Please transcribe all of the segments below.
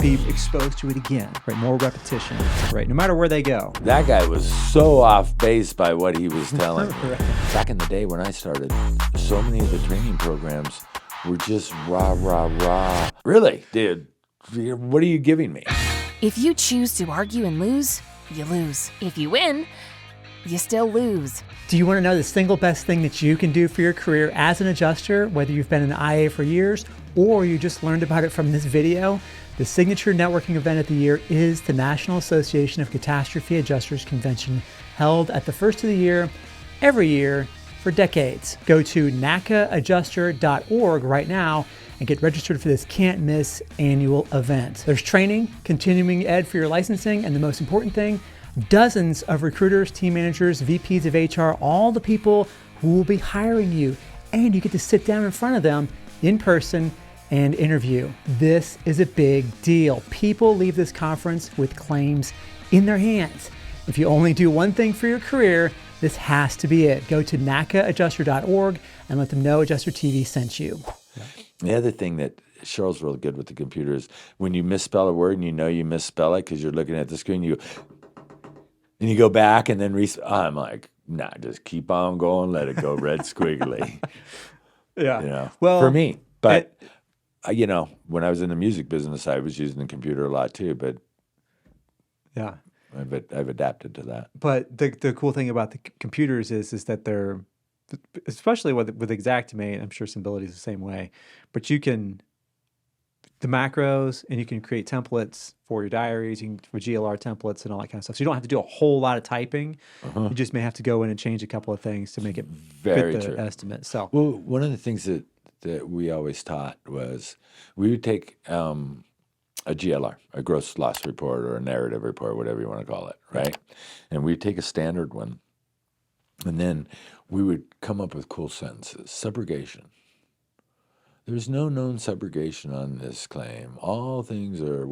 be exposed to it again, right? More repetition, right? No matter where they go. That guy was so off base by what he was telling me. Right. Back in the day when I started, so many of the training programs were just rah, rah, rah. Really, dude, what are you giving me? If you choose to argue and lose, you lose. If you win, you still lose. Do you want to know the single best thing that you can do for your career as an adjuster, whether you've been in the IA for years or you just learned about it from this video? The signature networking event of the year is the National Association of Catastrophe Adjusters Convention, held at the first of the year, every year, for decades. Go to nacaadjuster.org right now and get registered for this can't miss annual event. There's training, continuing ed for your licensing, and the most important thing, dozens of recruiters, team managers, VPs of HR, all the people who will be hiring you, and you get to sit down in front of them in person and interview. This is a big deal. People leave this conference with claims in their hands. If you only do one thing for your career, this has to be it. Go to nacaadjuster.org and let them know Adjuster TV sent you. The other thing that Cheryl's real good with the computer is when you misspell a word and you know you misspell it because you're looking at the screen, you go back and then I'm like, nah, just keep on going, let it go red squiggly. Yeah. You know, well, for me. But, you know, when I was in the music business, I was using the computer a lot too, but yeah, I've adapted to that. But the cool thing about the computers is that they're, especially with Xactimate, I'm sure Symbility is the same way, but you can, the macros, and you can create templates for your diaries, you can for GLR templates and all that kind of stuff. So you don't have to do a whole lot of typing. You just may have to go in and change a couple of things to make it Very fit the true. estimate. So, well, one of the things that we always taught was we would take a GLR, a gross loss report or a narrative report, whatever you want to call it, right? And we'd take a standard one, and then we would come up with cool sentences. Subrogation. There's no known subrogation on this claim. All things are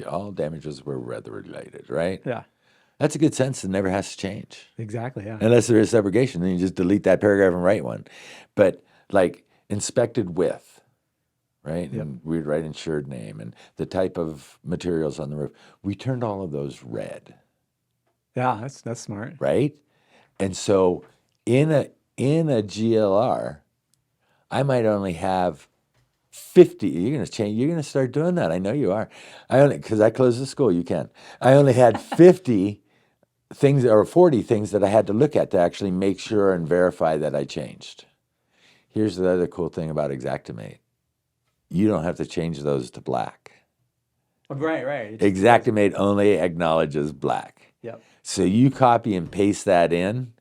all damages were weather related, right? yeah, That's a good sentence that never has to change. exactly. Yeah. Unless there is subrogation, then you just delete that paragraph and write one. But like inspected with, right? Yep. And we'd write insured name and the type of materials on the roof. We turned all of those red, Yeah, that's smart. right? And so in a GLR, I might only have 50. You're gonna start doing that. I know you are. Because I closed the school, you can. I only had 50 things or 40 things that I had to look at to actually make sure and verify that I changed. Here's the other cool thing about Xactimate. You don't have to change those to black. Right. Xactimate only acknowledges black. Yep. So you copy and paste that in,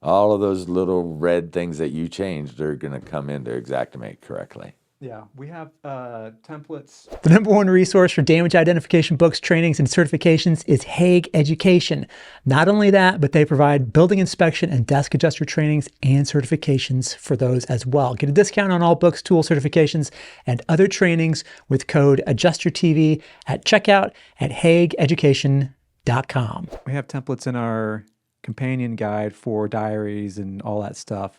all of those little red things that you changed are going to come into Xactimate correctly. Yeah, we have templates. The number one resource for damage identification books, trainings, and certifications is Hague Education. Not only that, but they provide building inspection and desk adjuster trainings and certifications for those as well. Get a discount on all books, tool certifications, and other trainings with code AdjusterTV at checkout at hagueeducation.com. We have templates in our companion guide for diaries and all that stuff.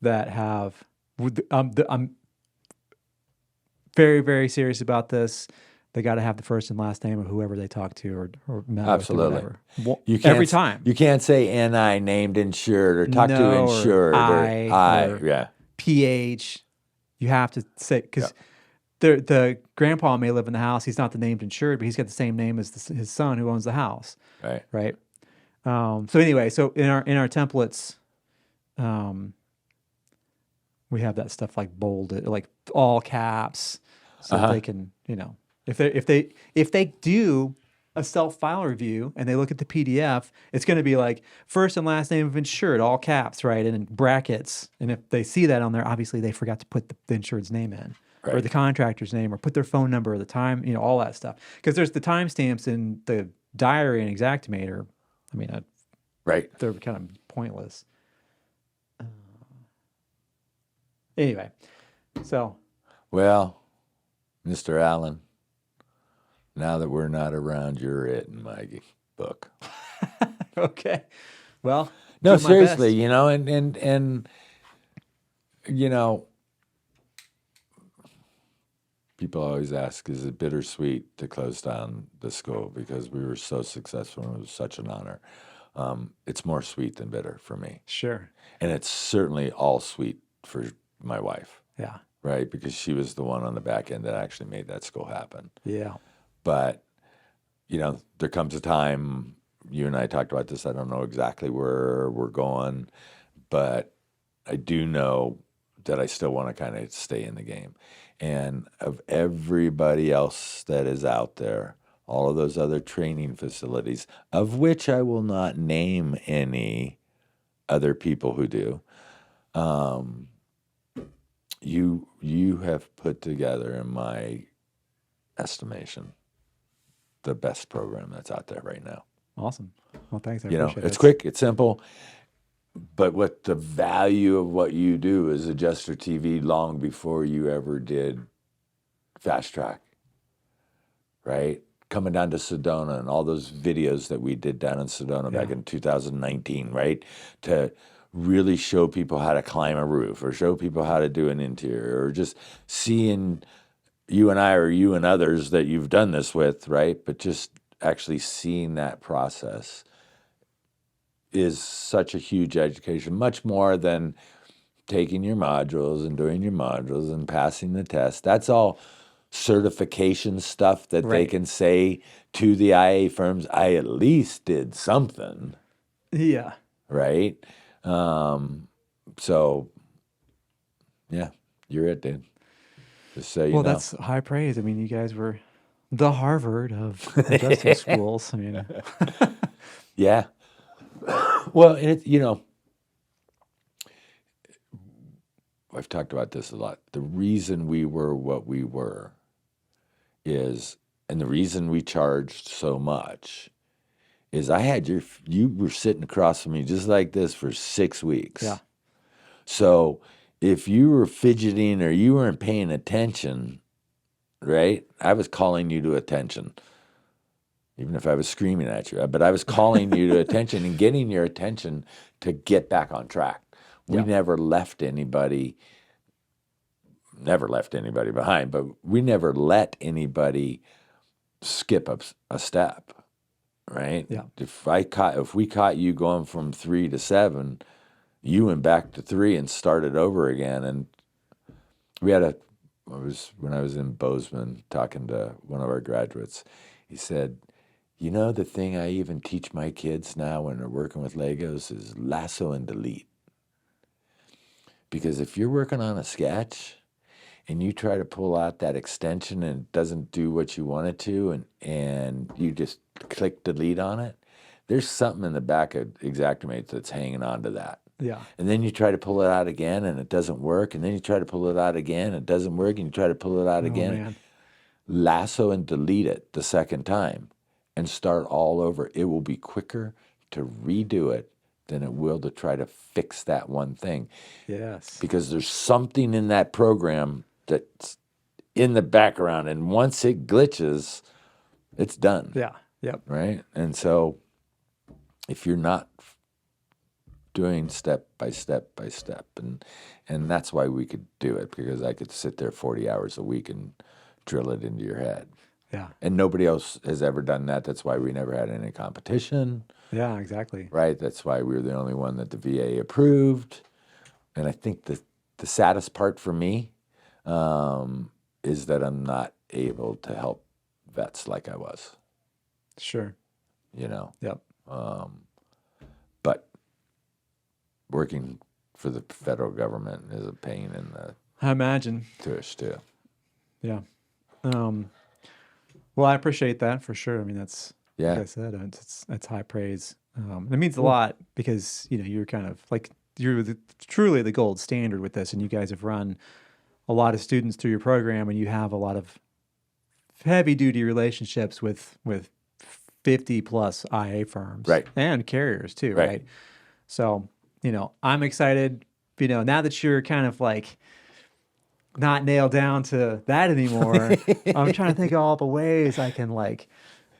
That have, I'm very, very serious about this. They got to have the first and last name of whoever they talk to or met Absolutely. with or whatever. You can't, every time. You can't say NI, named insured, or talk to insured, or I, yeah. PH. You have to say, because the grandpa may live in the house. He's not the named insured, but he's got the same name as his son who owns the house. Right. So anyway, so in our templates, we have that stuff like bolded, like all caps, so that they can, if they do a self-file review and they look at the PDF, it's going to be like first and last name of insured, all caps, right, and in brackets. And if they see that on there, obviously they forgot to put the insured's name in, or the contractor's name, or put their phone number, or the time, all that stuff. Because there's the timestamps in the diary and Xactimate, they're kind of pointless. Anyway, so. Well, Mr. Allen, now that we're not around, you're it in my book. Okay. Well, no, seriously, and people always ask, is it bittersweet to close down the school because we were so successful and it was such an honor? It's more sweet than bitter for me. Sure. And it's certainly all sweet for my wife. Yeah. Right? Because she was the one on the back end that actually made that school happen. Yeah. But, there comes a time, you and I talked about this, I don't know exactly where we're going, but I do know that I still want to kind of stay in the game. And of everybody else that is out there, all of those other training facilities, of which I will not name any other people who do, you have put together, in my estimation, the best program that's out there right now. Awesome. Well, thanks. I appreciate it. It's quick, it's simple, but what the value of what you do is Adjuster TV long before you ever did Fast Track, right? Coming down to Sedona and all those videos that we did down in Sedona back in 2019, right? To really show people how to climb a roof or show people how to do an interior, or just seeing you and I or you and others that you've done this with, right? But just actually seeing that process is such a huge education, much more than taking your modules and doing your modules and passing the test. That's all certification stuff that they can say to the IA firms, I at least did something. Yeah. Right? So, yeah, you're it, dude. Just so you know. That's high praise. I mean, you guys were the Harvard of adjusting schools. I mean, yeah. Well, and I've talked about this a lot. The reason we were what we were is, and the reason we charged so much is you were sitting across from me just like this for 6 weeks. Yeah. So if you were fidgeting or you weren't paying attention, right? I was calling you to attention, even if I was screaming at you. But I was calling you to attention and getting your attention to get back on track. We never left anybody behind, but we never let anybody skip a step, right? Yeah. If we caught you going from 3 to 7, you went back to 3 and started over again. And when I was in Bozeman talking to one of our graduates, he said, the thing I even teach my kids now when they're working with Legos is lasso and delete. Because if you're working on a sketch and you try to pull out that extension and it doesn't do what you want it to, and you just click delete on it, there's something in the back of Xactimate that's hanging on to that. yeah. And then you try to pull it out again and it doesn't work, and then you try to pull it out again and it doesn't work, and you try to pull it out again. Man. Lasso and delete it the second time and start all over. It will be quicker to redo it than it will to try to fix that one thing. Yes. Because there's something in that program that's in the background, and once it glitches, it's done. Yeah. Yep. Right? And so if you're not doing step by step by step, and that's why we could do it, because I could sit there 40 hours a week and drill it into your head. Yeah. And nobody else has ever done that. That's why we never had any competition. Yeah, exactly. Right? That's why we were the only one that the VA approved. And I think the saddest part for me is that I'm not able to help vets like I was. Sure. Yep. But working for the federal government is a pain in the I imagine. tush too. Yeah. Well, I appreciate that for sure. I mean, that's, like I said, it's high praise. It means a lot because, you're kind of like, you're truly the gold standard with this, and you guys have run a lot of students through your program, and you have a lot of heavy duty relationships with 50 plus IA firms, Right. and carriers too. Right. So, I'm excited, now that you're kind of like not nailed down to that anymore. I'm trying to think of all the ways I can like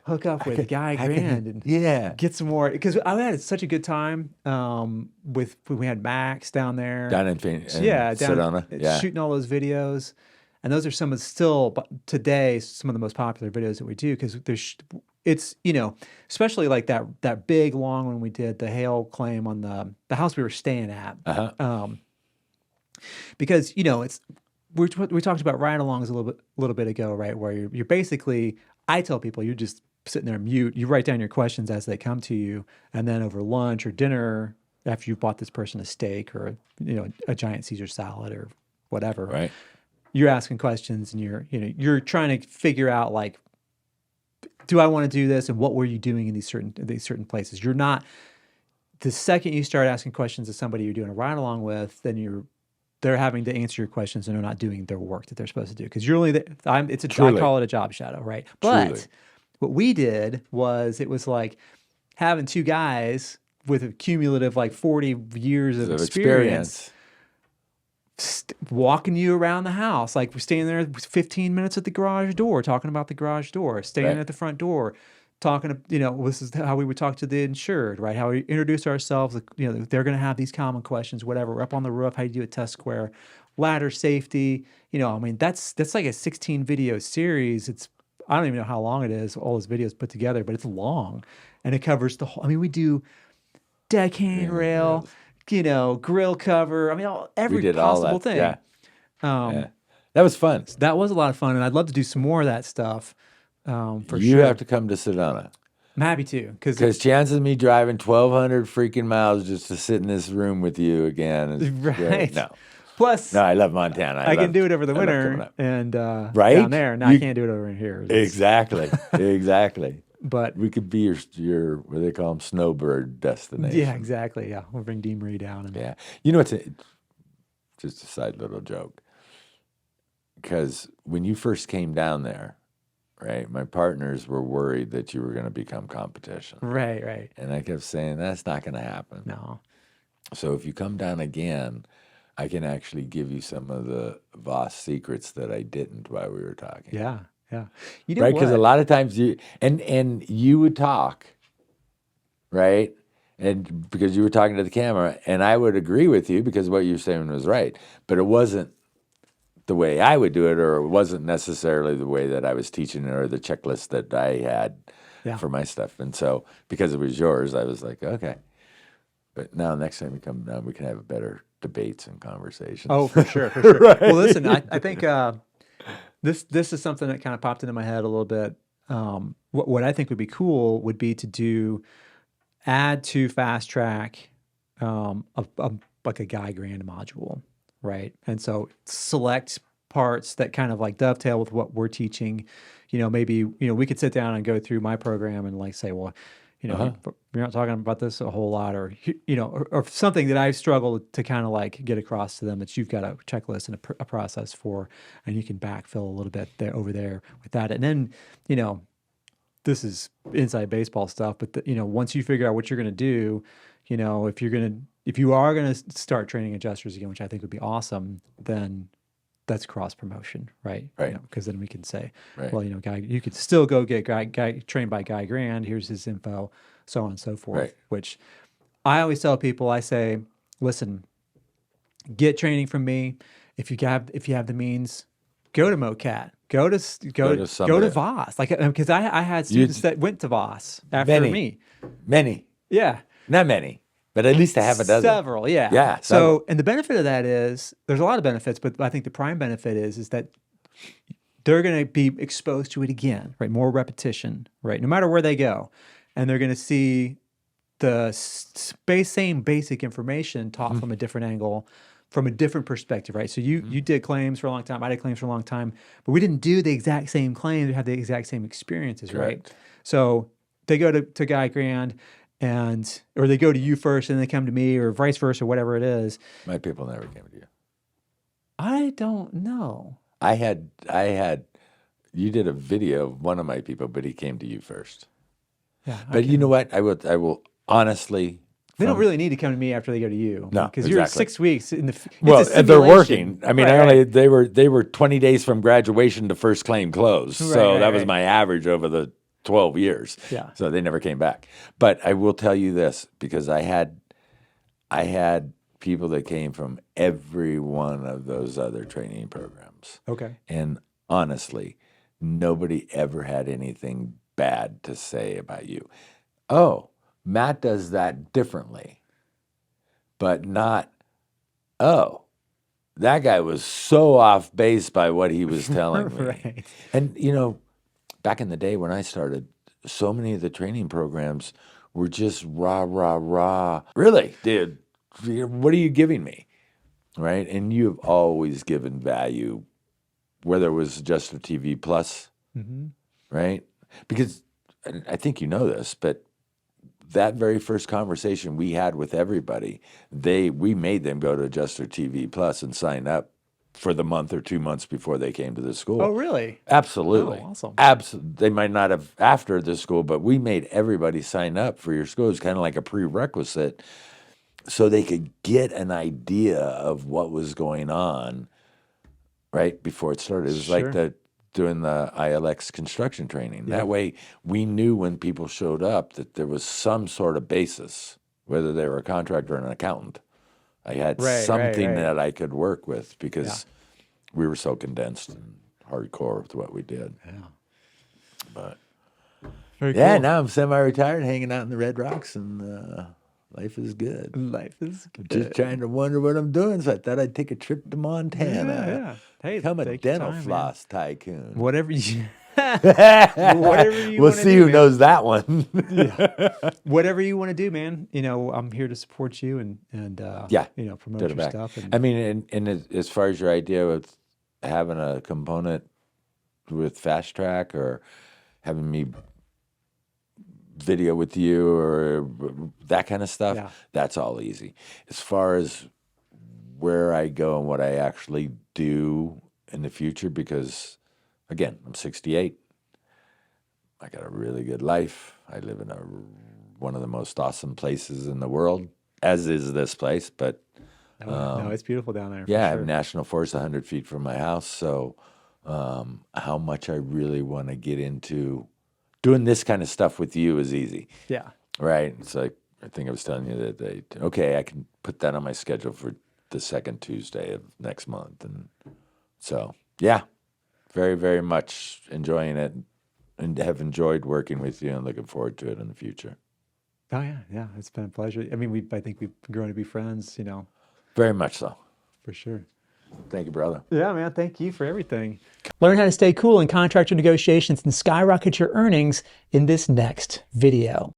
hook up with Guy Grand and get some more, because I had such a good time we had Max down there Down in Phoenix, down Sedona, shooting all those videos. And those are some of today, some of the most popular videos that we do because it's, especially like that big long one we did, the hail claim on the house we were staying at. Because, we talked about ride-alongs a little bit ago, right? Where you're basically, I tell people, you're just sitting there mute. You write down your questions as they come to you, and then over lunch or dinner, after you've bought this person a steak or a giant Caesar salad or whatever, Right. You're asking questions and you're trying to figure out like, do I want to do this, and what were you doing in these certain places? You're not. The second you start asking questions to somebody you're doing a ride-along with, then they're having to answer your questions and they're not doing their work that they're supposed to do because you're only I call it a job shadow, right? But Truly. What we did was it was like having two guys with a cumulative like 40 years of experience walking you around the house. Like we're staying there 15 minutes at the garage door, talking about the garage door, staying at the front door, talking to, this is how we would talk to the insured, right? How we introduce ourselves, they're going to have these common questions, whatever. We're up on the roof, how do you do a test square, ladder safety, that's like a 16 video series. I don't even know how long it is, all those videos put together, but it's long and it covers the whole, we do deck handrail, grill cover. Every possible thing. Yeah. That was fun. That was a lot of fun, and I'd love to do some more of that stuff. For sure. You have to come to Sedona. I'm happy to, because chances of me driving 1,200 freaking miles just to sit in this room with you again is right. No. Plus, I love Montana. I can do it over the winter, and right down there. Now I can't do it over here. Exactly. But we could be your what do they call them, snowbird destination. Yeah, exactly. Yeah, we'll bring Dee Marie down. Yeah, it's just a side little joke. Because when you first came down there, right, my partners were worried that you were going to become competition. Right. And I kept saying that's not going to happen. No. So if you come down again, I can actually give you some of the Voss secrets that I didn't while we were talking. Yeah. Right, because a lot of times you would talk, right, and because you were talking to the camera, and I would agree with you because what you were saying was right, but it wasn't the way I would do it, or it wasn't necessarily the way that I was teaching it, or the checklist that I had for my stuff. And so because it was yours, I was like, okay. But now next time we come down, we can have better debates and conversations. Oh, for sure. Right. Well, listen, I think this is something that kind of popped into my head a little bit. What I think would be cool would be to add to Fast Track like a Guy Grand module, right? And so select parts that kind of like dovetail with what we're teaching. Maybe we could sit down and go through my program and like say, well, you're not talking about this a whole lot, or or something that I've struggled to kind of like get across to them that you've got a checklist and a process for, and you can backfill a little bit over there with that. And then, this is inside baseball stuff, but once you figure out what you're going to do, if you are going to start training adjusters again, which I think would be awesome, then that's cross promotion, right? Right. Because then we can say, right. Well, Guy, you could still go get Guy trained by Guy Grand. Here's his info, so on and so forth. Right. Which I always tell people, I say, listen, get training from me. If you have the means, go to MoCat. Go to Voss. Like, because I had students that went to Voss after me. Many. Yeah. Not many. But at least a half a dozen. Several, yeah. Yeah. So, and the benefit of that is, there's a lot of benefits, but I think the prime benefit is that they're going to be exposed to it again, right? More repetition, right? No matter where they go. And they're going to see the same basic information taught from a different angle, from a different perspective, right? So you did claims for a long time, I did claims for a long time, but we didn't do the exact same claims, we had the exact same experiences, Correct. right? So they go to Guy Grand, or they go to you first and they come to me, or vice versa, whatever it is. My people never came to you. I don't know. I had you did a video of one of my people, but he came to you first. Yeah. But you know what? I will honestly. They don't really need to come to me after they go to you. No, because you're 6 weeks in the. Well, they're working. I mean, right. They were 20 days from graduation to first claim close. So that was my average over the 12 years. Yeah. So they never came back. But I will tell you this, because I had people that came from every one of those other training programs. problems. Okay. And honestly, nobody ever had anything bad to say about you. Oh, Matt does that differently, but not, oh, that guy was so off base by what he was telling me. Right. And, back in the day when I started, so many of the training programs were just rah, rah, rah. Really, dude, what are you giving me? Right? And you've always given value, whether it was Adjuster TV Plus, right? Because I think you know this, but that very first conversation we had with everybody, we made them go to Adjuster TV Plus and sign up for the month or 2 months before they came to the school. Oh, really? Absolutely. Oh, awesome. They might not have after the school, but we made everybody sign up for your school. It was kind of like a prerequisite so they could get an idea of what was going on right before it started. It was like doing the ILX construction training. Yeah. That way we knew when people showed up that there was some sort of basis, whether they were a contractor or an accountant. I had something that I could work with because we were so condensed and hardcore with what we did. Yeah. But Very cool. now I'm semi-retired, hanging out in the Red Rocks, and life is good. Life is good. Just trying to wonder what I'm doing, so I thought I'd take a trip to Montana. Yeah. Hey, Become a take your dental time, floss tycoon. Whatever you whatever you We'll wanna see do, who man. knows that one. Whatever you want to do, man. I'm here to support you and promote Did it your back. stuff. And I mean, and as far as your idea with having a component with Fast Track or having me video with you or that kind of stuff, that's all easy. As far as where I go and what I actually do in the future, because again, I'm 68. I got a really good life. I live in one of the most awesome places in the world, as is this place. But no, it's beautiful down there. yeah, I for have sure. National Forest 100 feet from my house. So how much I really want to get into doing this kind of stuff with you is easy. Yeah. Right? It's like, I think I was telling you that okay, I can put that on my schedule for the second Tuesday of next month. And so, yeah, very, very much enjoying it and have enjoyed working with you and looking forward to it in the future. Oh yeah. It's been a pleasure. I mean, I think we've grown to be friends. Very much so. For sure. Thank you, brother. Yeah, man. Thank you for everything. Learn how to stay cool in contractor negotiations and skyrocket your earnings in this next video.